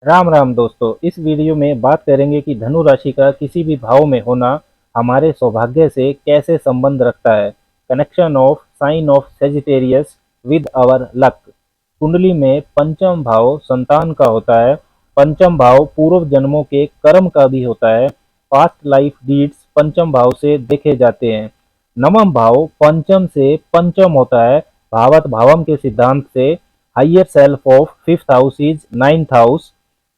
राम राम दोस्तों। इस वीडियो में बात करेंगे कि धनु राशि का किसी भी भाव में होना हमारे सौभाग्य से कैसे संबंध रखता है। Connection of sign of Sagittarius with our luck. कुंडली में पंचम भाव संतान का होता है। पंचम भाव पूर्व जन्मों के कर्म का भी होता है। पास्ट लाइफ डीड्स पंचम भाव से देखे जाते हैं। नवम भाव पंचम से पंचम होता है। भावत भावम के सिद्धांत से higher self of fifth house is ninth house,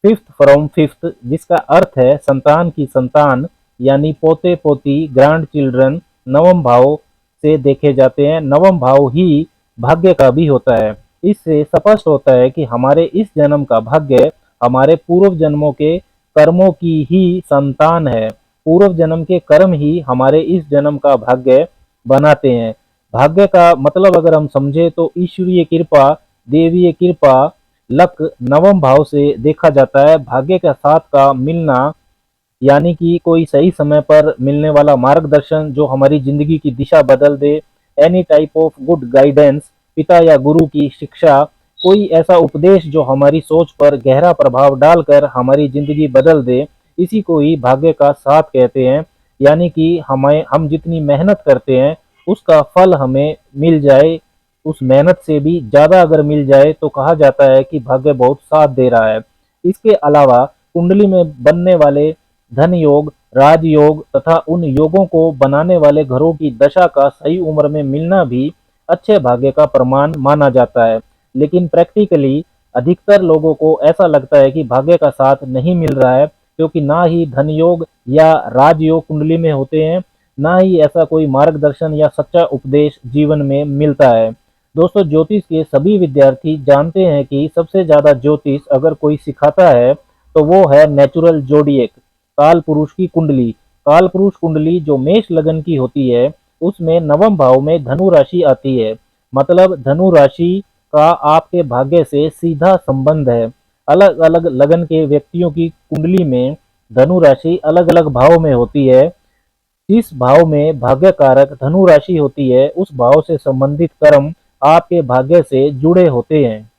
fifth from fifth, जिसका अर्थ है संतान की संतान यानी पोते पोती ग्रैंड चिल्ड्रन नवम भाव से देखे जाते हैं। नवम भाव ही भाग्य का भी होता है। इससे स्पष्ट होता है कि हमारे इस जन्म का भाग्य हमारे पूर्व जन्मों के कर्मों की ही संतान है। पूर्व जन्म के कर्म ही हमारे इस जन्म का भाग्य बनाते हैं। भाग्य का मतलब अगर हम समझे तो ईश्वरीय कृपा, देवीय कृपा, लक नवम भाव से देखा जाता है। भाग्य के साथ का मिलना यानी कि कोई सही समय पर मिलने वाला मार्गदर्शन जो हमारी जिंदगी की दिशा बदल दे। Any type of good guidance, पिता या गुरु की शिक्षा, कोई ऐसा उपदेश जो हमारी सोच पर गहरा प्रभाव डालकर हमारी जिंदगी बदल दे, इसी को ही भाग्य का साथ कहते हैं। यानी कि हम जितनी मेहनत करते हैं उसका फल हमें मिल जाए, उस मेहनत से भी ज्यादा अगर मिल जाए तो कहा जाता है कि भाग्य बहुत साथ दे रहा है। इसके अलावा कुंडली में बनने वाले धन योग, राजयोग तथा उन योगों को बनाने वाले घरों की दशा का सही उम्र में मिलना भी अच्छे भाग्य का प्रमाण माना जाता है। लेकिन प्रैक्टिकली अधिकतर लोगों को ऐसा लगता है कि भाग्य का साथ नहीं मिल रहा है, क्योंकि ना ही धन योग या राजयोग कुंडली में होते हैं, ना ही ऐसा कोई मार्गदर्शन या सच्चा उपदेश जीवन में मिलता है। दोस्तों, ज्योतिष के सभी विद्यार्थी जानते हैं कि सबसे ज्यादा ज्योतिष अगर कोई सिखाता है तो वो है नेचुरल जोडिएक, काल पुरुष की कुंडली। काल पुरुष कुंडली जो मेष लगन की होती है उसमें नवम भाव में धनु राशि आती है। मतलब धनु राशि का आपके भाग्य से सीधा संबंध है। अलग अलग लगन के व्यक्तियों की कुंडली में धनु राशि अलग अलग भाव में होती है। जिस भाव में भाग्य कारक धनु राशि होती है उस भाव से संबंधित कर्म आपके भाग्य से जुड़े होते हैं।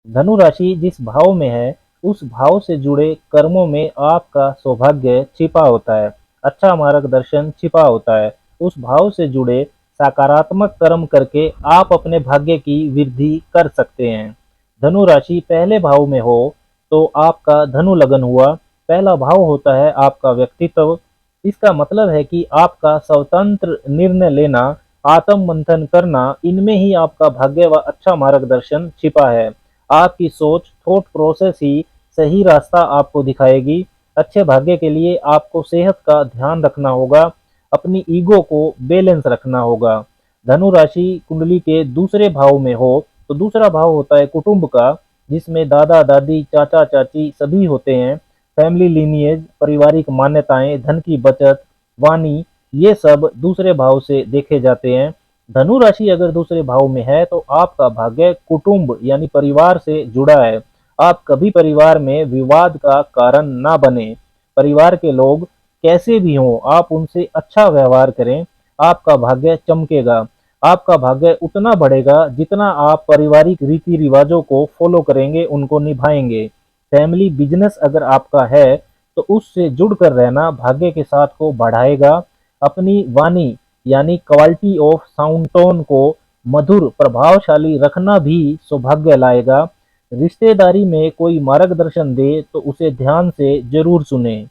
धनु राशि जिस भाव में है उस भाव से जुड़े कर्मों में आपका सौभाग्य छिपा होता है, अच्छा मार्गदर्शन छिपा होता है। उस भाव से जुड़े सकारात्मक कर्म करके आप अपने भाग्य की वृद्धि कर सकते हैं। धनु राशि पहले भाव में हो तो आपका धनु लगन हुआ। पहला भाव होता है आपका व्यक्तित्व। इसका मतलब है कि आपका स्वतंत्र निर्णय लेना, आत्म मंथन करना, इनमें ही आपका भाग्य व अच्छा मार्गदर्शन छिपा है। आपकी सोच, थॉट प्रोसेस ही सही रास्ता आपको दिखाएगी। अच्छे भाग्य के लिए आपको सेहत का ध्यान रखना होगा, अपनी ईगो को बैलेंस रखना होगा। धनु राशि कुंडली के दूसरे भाव में हो तो दूसरा भाव होता है कुटुंब का, जिसमें दादा दादी, चाचा चाची सभी होते हैं। फैमिली लीनिएज, पारिवारिक मान्यताएं, धन की बचत, वाणी, ये सब दूसरे भाव से देखे जाते हैं। धनु राशि अगर दूसरे भाव में है तो आपका भाग्य कुटुंब यानी परिवार से जुड़ा है। आप कभी परिवार में विवाद का कारण ना बने। परिवार के लोग कैसे भी हों, आप उनसे अच्छा व्यवहार करें, आपका भाग्य चमकेगा। आपका भाग्य उतना बढ़ेगा जितना आप पारिवारिक रीति रिवाजों को फॉलो करेंगे, उनको निभाएंगे। फैमिली बिजनेस अगर आपका है तो उससे जुड़कर रहना भाग्य के साथ को बढ़ाएगा। अपनी वाणी यानी क्वालिटी ऑफ साउंड टोन को मधुर प्रभावशाली रखना भी सौभाग्य लाएगा। रिश्तेदारी में कोई मार्गदर्शन दे तो उसे ध्यान से जरूर सुने।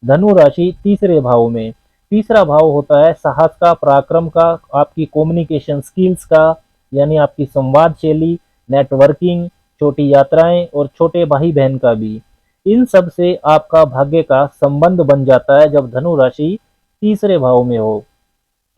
धनु राशि तीसरे भाव में, तीसरा भाव होता है साहस का, पराक्रम का, आपकी कम्युनिकेशन स्किल्स का, यानी आपकी संवाद शैली, नेटवर्किंग, छोटी यात्राएं और छोटे भाई बहन का भी। इन सब से आपका भाग्य का संबंध बन जाता है जब धनु राशि तीसरे भाव में हो।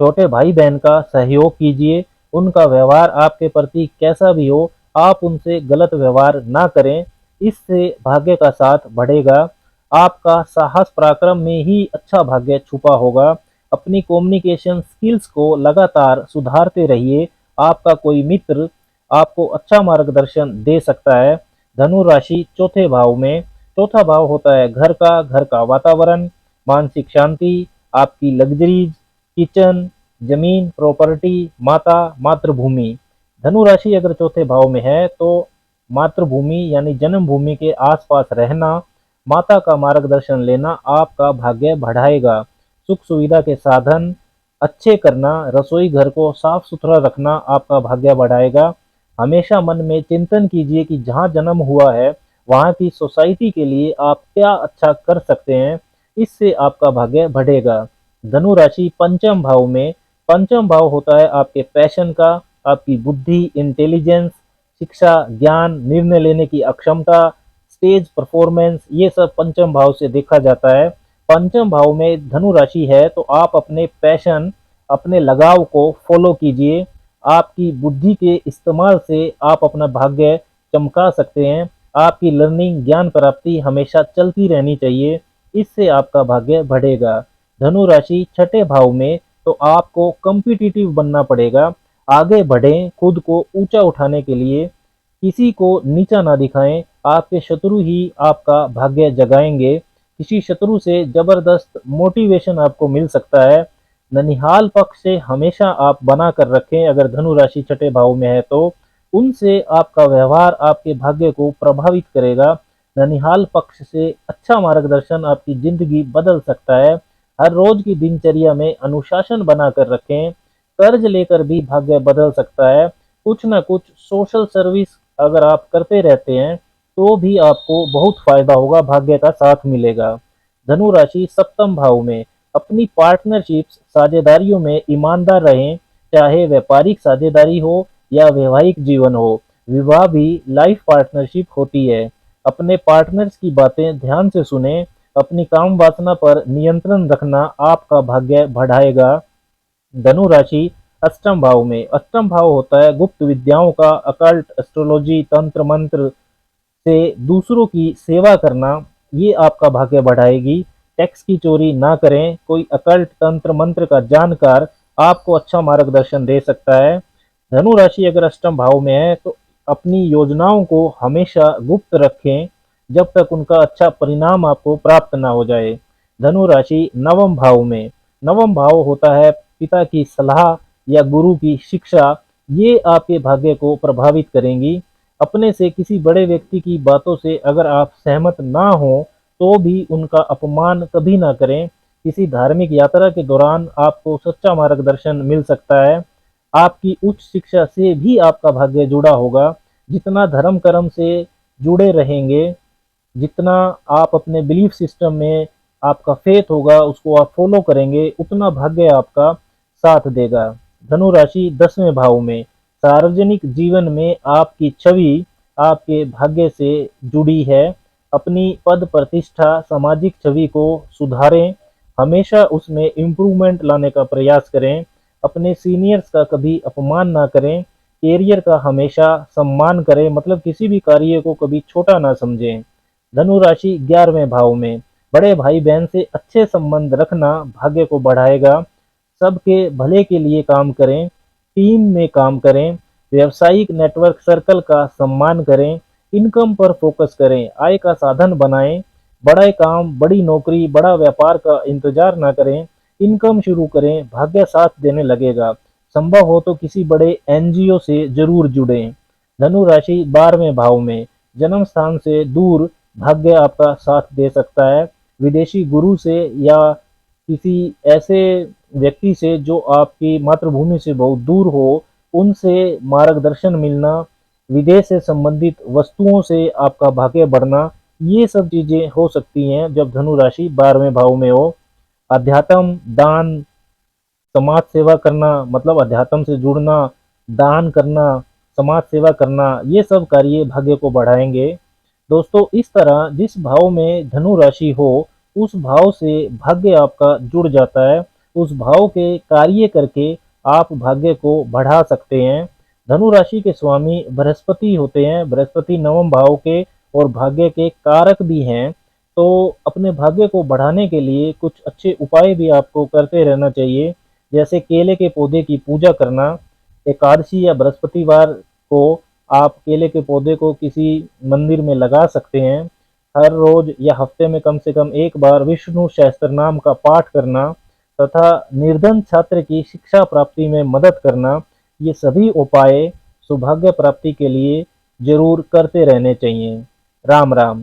छोटे भाई बहन का सहयोग कीजिए, उनका व्यवहार आपके प्रति कैसा भी हो आप उनसे गलत व्यवहार ना करें, इससे भाग्य का साथ बढ़ेगा। आपका साहस पराक्रम में ही अच्छा भाग्य छुपा होगा। अपनी कम्युनिकेशन स्किल्स को लगातार सुधारते रहिए, आपका कोई मित्र आपको अच्छा मार्गदर्शन दे सकता है। धनु राशि चौथे भाव में, चौथा भाव होता है घर का वातावरण, मानसिक शांति, आपकी लग्जरीज, किचन, जमीन, प्रॉपर्टी, माता, मातृभूमि। धनु राशि अगर चौथे भाव में है तो मातृभूमि यानी जन्म भूमि के आसपास रहना, माता का मार्गदर्शन लेना आपका भाग्य बढ़ाएगा। सुख सुविधा के साधन अच्छे करना, रसोई घर को साफ सुथरा रखना आपका भाग्य बढ़ाएगा। हमेशा मन में चिंतन कीजिए कि जहाँ जन्म हुआ है वहाँ की सोसाइटी के लिए आप क्या अच्छा कर सकते हैं, इससे आपका भाग्य बढ़ेगा। धनु राशि पंचम भाव में, पंचम भाव होता है आपके पैशन का, आपकी बुद्धि, इंटेलिजेंस, शिक्षा, ज्ञान, निर्णय लेने की अक्षमता, स्टेज परफॉर्मेंस, ये सब पंचम भाव से देखा जाता है। पंचम भाव में धनु राशि है तो आप अपने पैशन, अपने लगाव को फॉलो कीजिए। आपकी बुद्धि के इस्तेमाल से आप अपना भाग्य चमका सकते हैं। आपकी लर्निंग, ज्ञान प्राप्ति हमेशा चलती रहनी चाहिए, इससे आपका भाग्य बढ़ेगा। धनु राशि छठे भाव में, तो आपको कम्पिटिटिव बनना पड़ेगा। आगे बढ़ें, खुद को ऊंचा उठाने के लिए किसी को नीचा ना दिखाएं। आपके शत्रु ही आपका भाग्य जगाएंगे। किसी शत्रु से जबरदस्त मोटिवेशन आपको मिल सकता है। ननिहाल पक्ष से हमेशा आप बना कर रखें, अगर धनु राशि छठे भाव में है तो उनसे आपका व्यवहार आपके भाग्य को प्रभावित करेगा। ननिहाल पक्ष से अच्छा मार्गदर्शन आपकी जिंदगी बदल सकता है। हर रोज की दिनचर्या में अनुशासन बना कर रखें। कर्ज लेकर भी भाग्य बदल सकता है। कुछ ना कुछ सोशल सर्विस अगर आप करते रहते हैं तो भी आपको बहुत फायदा होगा, भाग्य का साथ मिलेगा। धनु राशि सप्तम भाव में, अपनी पार्टनरशिप्स, साझेदारियों में ईमानदार रहें, चाहे व्यापारिक साझेदारी हो या वैवाहिक जीवन हो। विवाह भी लाइफ पार्टनरशिप होती है। अपने पार्टनर्स की बातें ध्यान से सुने। अपनी काम वासना पर नियंत्रण रखना आपका भाग्य बढ़ाएगा। धनु राशि अष्टम भाव में, अष्टम भाव होता है गुप्त विद्याओं का, अकल्ट, एस्ट्रोलॉजी, तंत्र मंत्र से दूसरों की सेवा करना, ये आपका भाग्य बढ़ाएगी। टैक्स की चोरी ना करें। कोई अकल्ट, तंत्र मंत्र का जानकार आपको अच्छा मार्गदर्शन दे सकता है। धनु राशि अगर अष्टम भाव में है तो अपनी योजनाओं को हमेशा गुप्त रखें जब तक उनका अच्छा परिणाम आपको प्राप्त ना हो जाए। धनु राशि नवम भाव में, नवम भाव होता है पिता की सलाह या गुरु की शिक्षा, ये आपके भाग्य को प्रभावित करेंगी। अपने से किसी बड़े व्यक्ति की बातों से अगर आप सहमत ना हो तो भी उनका अपमान कभी ना करें। किसी धार्मिक यात्रा के दौरान आपको सच्चा मार्गदर्शन मिल सकता है। आपकी उच्च शिक्षा से भी आपका भाग्य जुड़ा होगा। जितना धर्म कर्म से जुड़े रहेंगे, जितना आप अपने बिलीफ सिस्टम में आपका फेथ होगा उसको आप फॉलो करेंगे, उतना भाग्य आपका साथ देगा। धनु राशि दसवें भाव में, सार्वजनिक जीवन में आपकी छवि आपके भाग्य से जुड़ी है। अपनी पद प्रतिष्ठा, सामाजिक छवि को सुधारें। हमेशा उसमें इम्प्रूवमेंट लाने का प्रयास करें। अपने सीनियर्स का कभी अपमान ना करें। कैरियर का हमेशा सम्मान करें, मतलब किसी भी कार्य को कभी छोटा ना समझें। धनु राशि 11वें भाव में, बड़े भाई बहन से अच्छे संबंध रखना भाग्य को बढ़ाएगा। सबके भले के लिए काम करें, टीम में काम करें, व्यावसायिक नेटवर्क सर्कल का सम्मान करें, इनकम पर फोकस करें, आय का साधन बनाएं। बड़े काम, बड़ी नौकरी, बड़ा व्यापार का इंतजार ना करें, इनकम शुरू करें, भाग्य साथ देने लगेगा। संभव हो तो किसी बड़े एनजीओ से जरूर जुड़ें। धनु राशि 12वें भाव में, जन्म स्थान से दूर भाग्य आपका साथ दे सकता है। विदेशी गुरु से या किसी ऐसे व्यक्ति से जो आपकी मातृभूमि से बहुत दूर हो, उनसे मार्गदर्शन मिलना, विदेश से संबंधित वस्तुओं से आपका भाग्य बढ़ना, ये सब चीजें हो सकती हैं जब धनु राशि 12वें भाव में हो। अध्यात्म, दान, समाज सेवा करना, मतलब अध्यात्म से जुड़ना, दान करना, समाज सेवा करना, ये सब कार्य भाग्य को बढ़ाएंगे। दोस्तों, इस तरह जिस भाव में धनु राशि हो उस भाव से भाग्य आपका जुड़ जाता है। उस भाव के कार्य करके आप भाग्य को बढ़ा सकते हैं। धनु राशि के स्वामी बृहस्पति होते हैं। बृहस्पति नवम भाव के और भाग्य के कारक भी हैं। तो अपने भाग्य को बढ़ाने के लिए कुछ अच्छे उपाय भी आपको करते रहना चाहिए, जैसे केले के पौधे की पूजा करना। एकादशी या बृहस्पतिवार को आप केले के पौधे को किसी मंदिर में लगा सकते हैं। हर रोज या हफ्ते में कम से कम एक बार विष्णु सहस्त्र नाम का पाठ करना तथा निर्धन छात्र की शिक्षा प्राप्ति में मदद करना, ये सभी उपाय सौभाग्य प्राप्ति के लिए जरूर करते रहने चाहिए। राम राम।